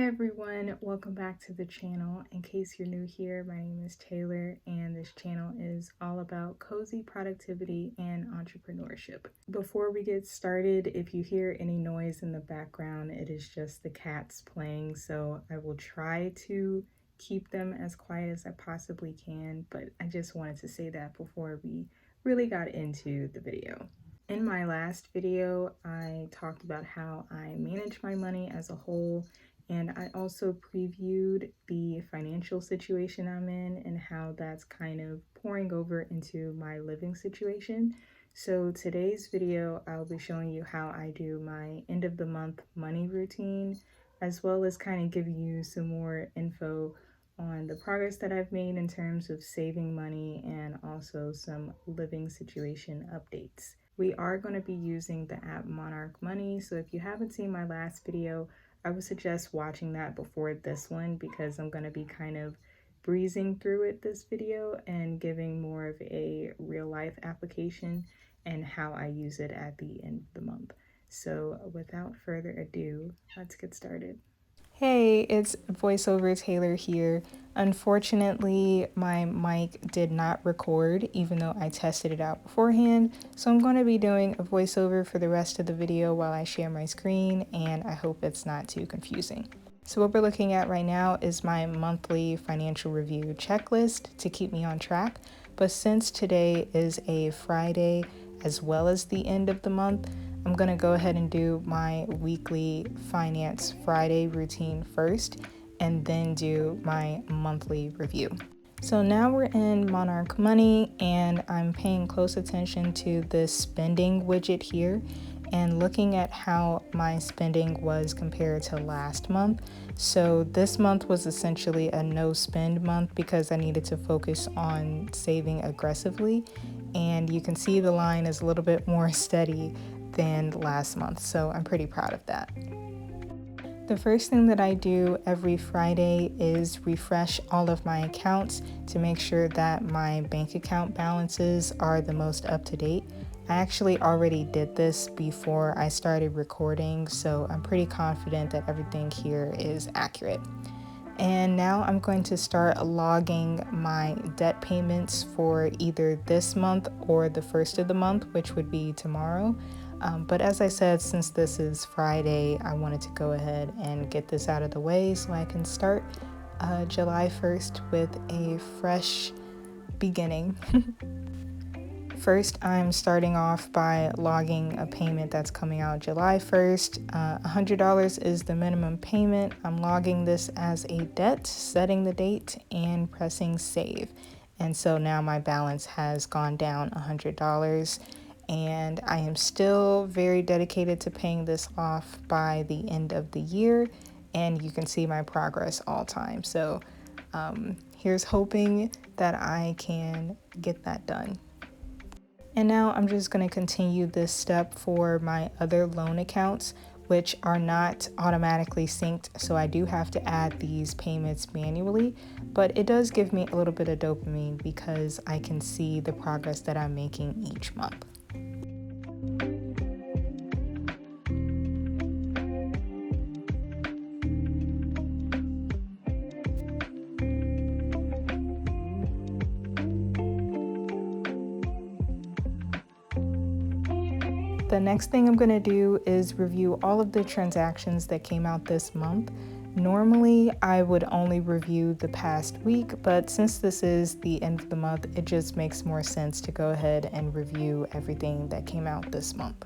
Hi everyone, welcome back to the channel. In case you're new here, my name is Taylor and this channel is all about cozy productivity and entrepreneurship. Before we get started, if you hear any noise in the background, it is just the cats playing, so I will try to keep them as quiet as I possibly can, but I just wanted to say that before we really got into the video. In my last video, I talked about how I manage my money as a whole, and I also previewed the financial situation I'm in and how that's kind of pouring over into my living situation. So today's video, I'll be showing you how I do my end of the month money routine, as well as kind of giving you some more info on the progress that I've made in terms of saving money and also some living situation updates. We are going to be using the app Monarch Money, so if you haven't seen my last video, I would suggest watching that before this one because I'm going to be kind of breezing through it this video and giving more of a real life application and how I use it at the end of the month. So without further ado, let's get started. Hey, it's voiceover Taylor here. Unfortunately, my mic did not record even though I tested it out beforehand, so I'm going to be doing a voiceover for the rest of the video while I share my screen, and I hope it's not too confusing. So what we're looking at right now is my monthly financial review checklist to keep me on track, but since today is a Friday as well as the end of the month, I'm going to go ahead and do my weekly Finance Friday routine first and then do my monthly review. So now we're in Monarch Money and I'm paying close attention to this spending widget here and looking at how my spending was compared to last month. So this month was essentially a no spend month because I needed to focus on saving aggressively, and you can see the line is a little bit more steady than last month, so I'm pretty proud of that. The first thing that I do every Friday is refresh all of my accounts to make sure that my bank account balances are the most up to date. I actually already did this before I started recording, so I'm pretty confident that everything here is accurate. And now I'm going to start logging my debt payments for either this month or the first of the month, which would be tomorrow. But as I said, since this is Friday, I wanted to go ahead and get this out of the way so I can start July 1st with a fresh beginning. First, I'm starting off by logging a payment that's coming out July 1st. $100 is the minimum payment. I'm logging this as a debt, setting the date, and pressing save. And so now my balance has gone down $100. And I am still very dedicated to paying this off by the end of the year. And you can see my progress all time. So here's hoping that I can get that done. And now I'm just going to continue this step for my other loan accounts, which are not automatically synced. So I do have to add these payments manually, but it does give me a little bit of dopamine because I can see the progress that I'm making each month. The next thing I'm going to do is review all of the transactions that came out this month. Normally, I would only review the past week, but since this is the end of the month, it just makes more sense to go ahead and review everything that came out this month.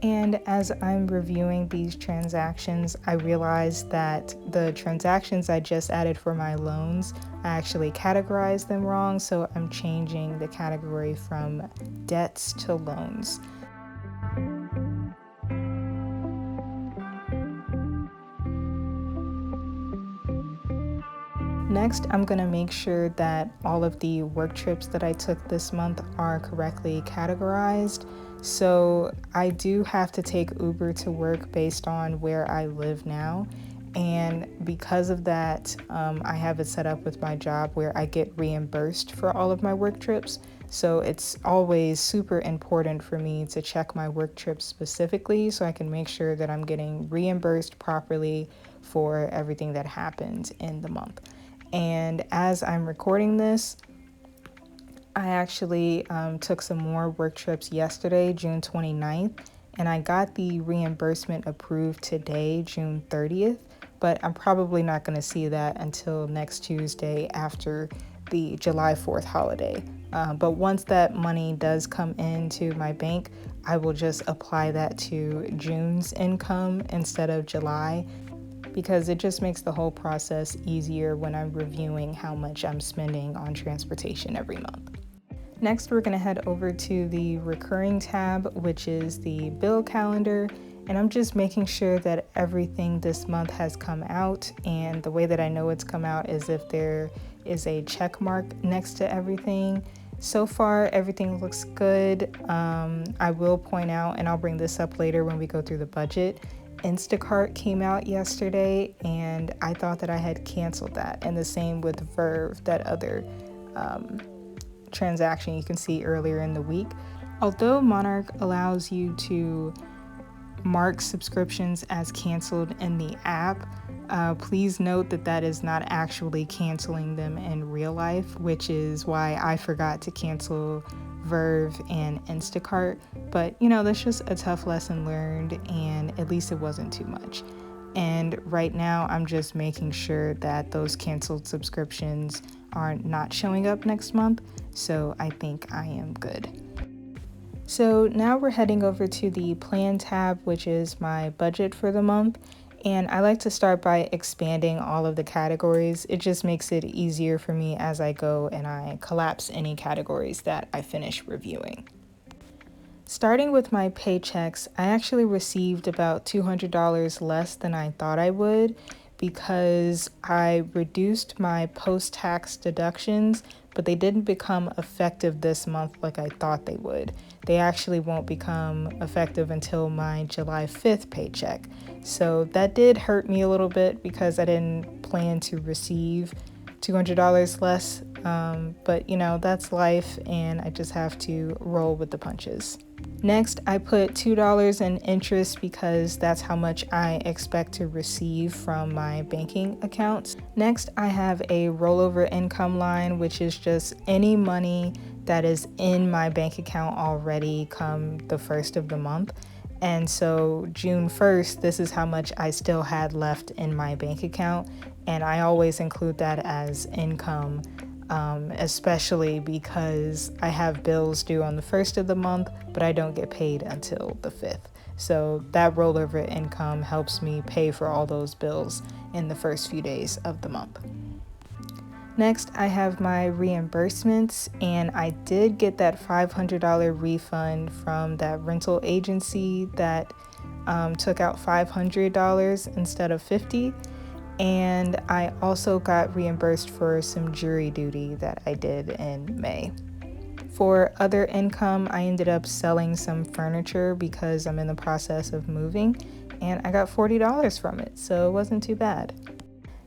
And as I'm reviewing these transactions, I realized that the transactions I just added for my loans, I actually categorized them wrong, so I'm changing the category from debts to loans. Next, I'm going to make sure that all of the work trips that I took this month are correctly categorized. So I do have to take Uber to work based on where I live now. And because of that, I have it set up with my job where I get reimbursed for all of my work trips. So it's always super important for me to check my work trips specifically so I can make sure that I'm getting reimbursed properly for everything that happened in the month. And as I'm recording this, I actually took some more work trips yesterday, June 29th, and I got the reimbursement approved today, June 30th, but I'm probably not going to see that until next Tuesday after the July 4th holiday. But once that money does come into my bank, I will just apply that to June's income instead of July, because it just makes the whole process easier when I'm reviewing how much I'm spending on transportation every month. Next, we're going to head over to the recurring tab, which is the bill calendar. And I'm just making sure that everything this month has come out. And the way that I know it's come out is if there is a check mark next to everything. So far, everything looks good. I will point out, and I'll bring this up later when we go through the budget, Instacart came out yesterday, and I thought that I had canceled that. And the same with Verve, that other transaction you can see earlier in the week. Although Monarch allows you to mark subscriptions as canceled in the app, please note that that is not actually canceling them in real life, which is why I forgot to cancel Verve and Instacart. But that's just a tough lesson learned, and at least it wasn't too much. And right now I'm just making sure that those canceled subscriptions are not showing up next month, so I think I am good. So now we're heading over to the plan tab, which is my budget for the month. And I like to start by expanding all of the categories. It just makes it easier for me as I go and I collapse any categories that I finish reviewing. Starting with my paychecks, I actually received about $200 less than I thought I would, because I reduced my post-tax deductions, but they didn't become effective this month like I thought they would. They actually won't become effective until my July 5th paycheck. So that did hurt me a little bit because I didn't plan to receive $200 less. But that's life, and I just have to roll with the punches. Next, I put $2 in interest because that's how much I expect to receive from my banking accounts. Next, I have a rollover income line, which is just any money that is in my bank account already come the first of the month. And so June 1st, this is how much I still had left in my bank account. And I always include that as income, especially because I have bills due on the 1st of the month, but I don't get paid until the 5th. So that rollover income helps me pay for all those bills in the first few days of the month. Next, I have my reimbursements, and I did get that $500 refund from that rental agency that took out $500 instead of $50. And I also got reimbursed for some jury duty that I did in May. For other income, I ended up selling some furniture because I'm in the process of moving, and I got $40 from it, so it wasn't too bad.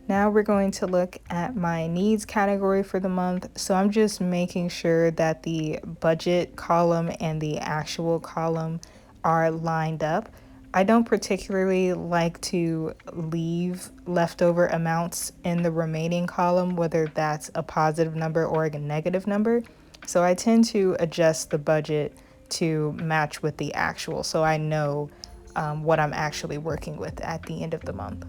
Now we're going to look at my needs category for the month. So I'm just making sure that the budget column and the actual column are lined up. I don't particularly like to leave leftover amounts in the remaining column, whether that's a positive number or a negative number. So I tend to adjust the budget to match with the actual, so I know what I'm actually working with at the end of the month.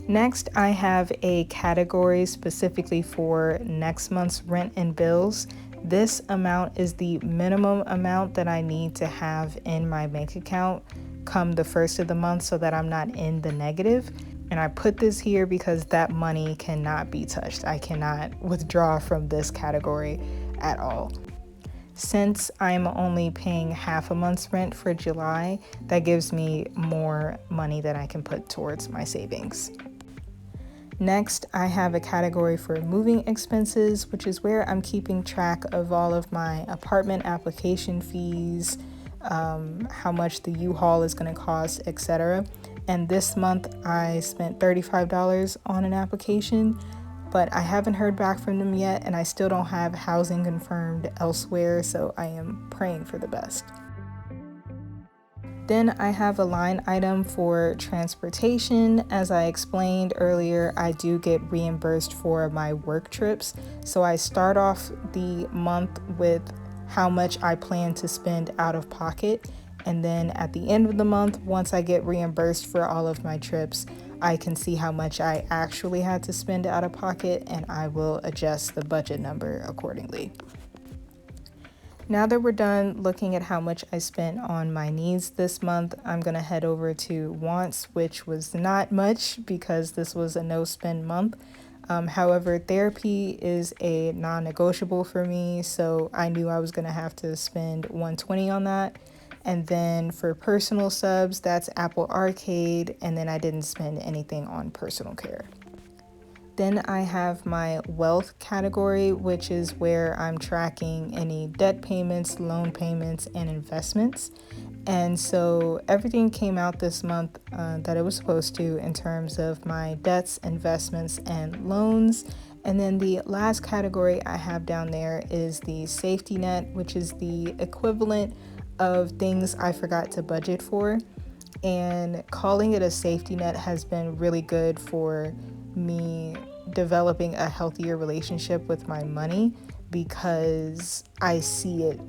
Next, I have a category specifically for next month's rent and bills. This amount is the minimum amount that I need to have in my bank account come the 1st of the month so that I'm not in the negative. And I put this here because that money cannot be touched. I cannot withdraw from this category at all. Since I'm only paying half a month's rent for July, that gives me more money that I can put towards my savings. Next, I have a category for moving expenses, which is where I'm keeping track of all of my apartment application fees, how much the U-Haul is going to cost, etc. And this month I spent $35 on an application, but I haven't heard back from them yet, and I still don't have housing confirmed elsewhere, so I am praying for the best. Then I have a line item for transportation. As I explained earlier, I do get reimbursed for my work trips. So I start off the month with how much I plan to spend out of pocket. And then at the end of the month, once I get reimbursed for all of my trips, I can see how much I actually had to spend out of pocket, and I will adjust the budget number accordingly. Now that we're done looking at how much I spent on my needs this month, I'm going to head over to wants, which was not much because this was a no spend month. However, therapy is a non-negotiable for me, so I knew I was going to have to spend $120 on that. And then for personal subs, that's Apple Arcade, and then I didn't spend anything on personal care. Then I have my wealth category, which is where I'm tracking any debt payments, loan payments, and investments. And so everything came out this month that it was supposed to in terms of my debts, investments, and loans. And then the last category I have down there is the safety net, which is the equivalent of things I forgot to budget for. And calling it a safety net has been really good for me developing a healthier relationship with my money, because I see it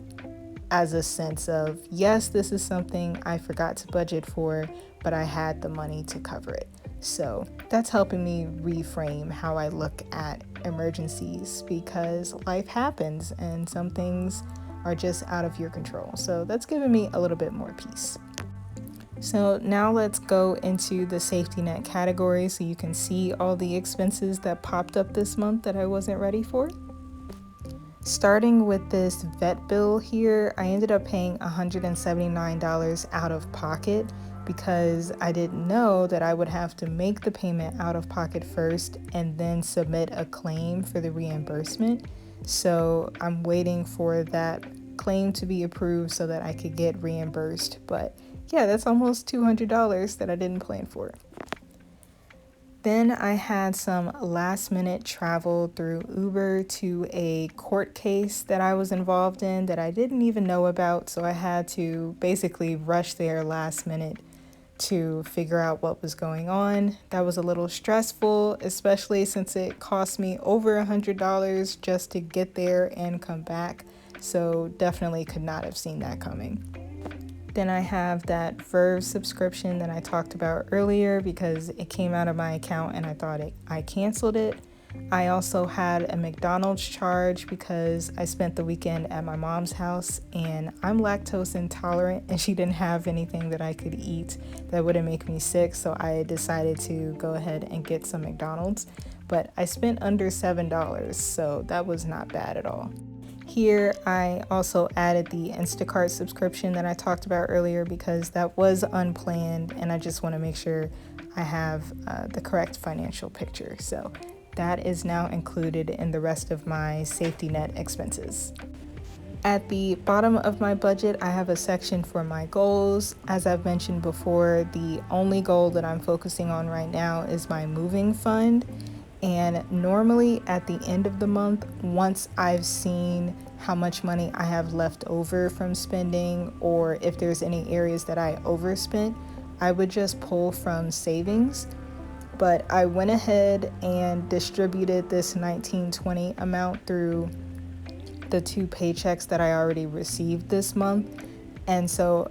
as a sense of, yes, this is something I forgot to budget for, but I had the money to cover it. So that's helping me reframe how I look at emergencies, because life happens and some things are just out of your control. So that's given me a little bit more peace. So now let's go into the safety net category so you can see all the expenses that popped up this month that I wasn't ready for. Starting with this vet bill here, I ended up paying $179 out of pocket because I didn't know that I would have to make the payment out of pocket first and then submit a claim for the reimbursement. So I'm waiting for that claim to be approved so that I could get reimbursed. But yeah, that's almost $200 that I didn't plan for. Then I had some last minute travel through Uber to a court case that I was involved in that I didn't even know about. So I had to basically rush there last minute to figure out what was going on. That was a little stressful, especially since it cost me over $100 just to get there and come back. So definitely could not have seen that coming. Then I have that Verve subscription that I talked about earlier because it came out of my account and I thought I canceled it. I also had a McDonald's charge because I spent the weekend at my mom's house and I'm lactose intolerant and she didn't have anything that I could eat that wouldn't make me sick, so I decided to go ahead and get some McDonald's. But I spent under $7, so that was not bad at all. Here, I also added the Instacart subscription that I talked about earlier because that was unplanned and I just want to make sure I have the correct financial picture. So that is now included in the rest of my safety net expenses. At the bottom of my budget, I have a section for my goals. As I've mentioned before, the only goal that I'm focusing on right now is my moving fund. And normally at the end of the month, once I've seen how much money I have left over from spending, or if there's any areas that I overspent, I would just pull from savings. But I went ahead and distributed this $19.20 amount through the 2 paychecks that I already received this month. And so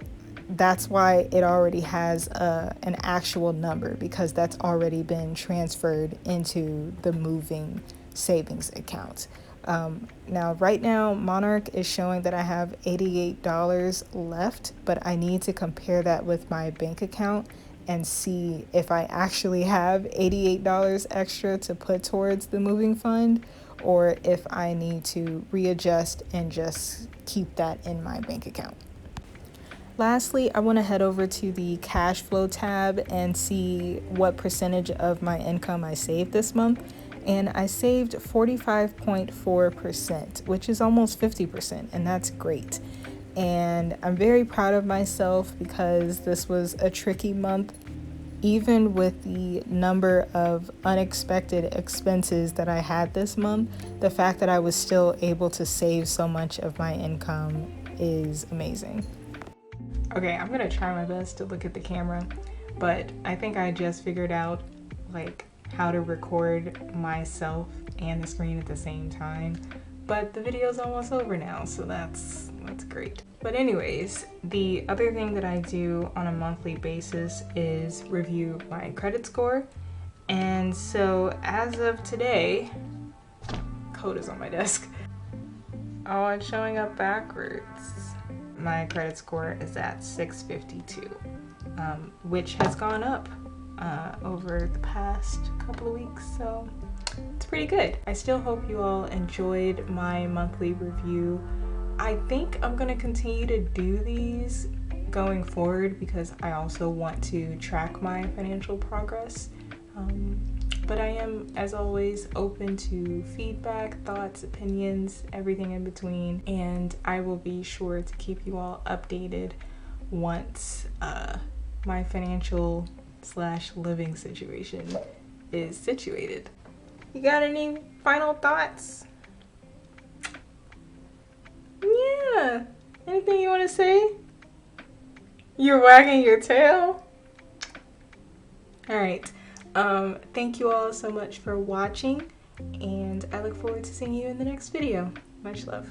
that's why it already has an actual number, because that's already been transferred into the moving savings account. Now, right now, Monarch is showing that I have $88 left, but I need to compare that with my bank account and see if I actually have $88 extra to put towards the moving fund, or if I need to readjust and just keep that in my bank account. Lastly, I want to head over to the cash flow tab and see what percentage of my income I saved this month. And I saved 45.4%, which is almost 50%, and that's great. And I'm very proud of myself because this was a tricky month. Even with the number of unexpected expenses that I had this month, the fact that I was still able to save so much of my income is amazing. Okay, I'm gonna try my best to look at the camera, but I think I just figured out like how to record myself and the screen at the same time. But the video's almost over now, so that's great. But anyways, the other thing that I do on a monthly basis is review my credit score. And so as of today, code is on my desk. Oh, it's showing up backwards. My credit score is at 652, which has gone up over the past couple of weeks, so it's pretty good. I still hope you all enjoyed my monthly review. I think I'm gonna continue to do these going forward because I also want to track my financial progress. But I am, as always, open to feedback, thoughts, opinions, everything in between, and I will be sure to keep you all updated once my financial / living situation is situated. You got any final thoughts? Yeah, anything you want to say? You're wagging your tail? All right. Thank you all so much for watching, and I look forward to seeing you in the next video. Much love.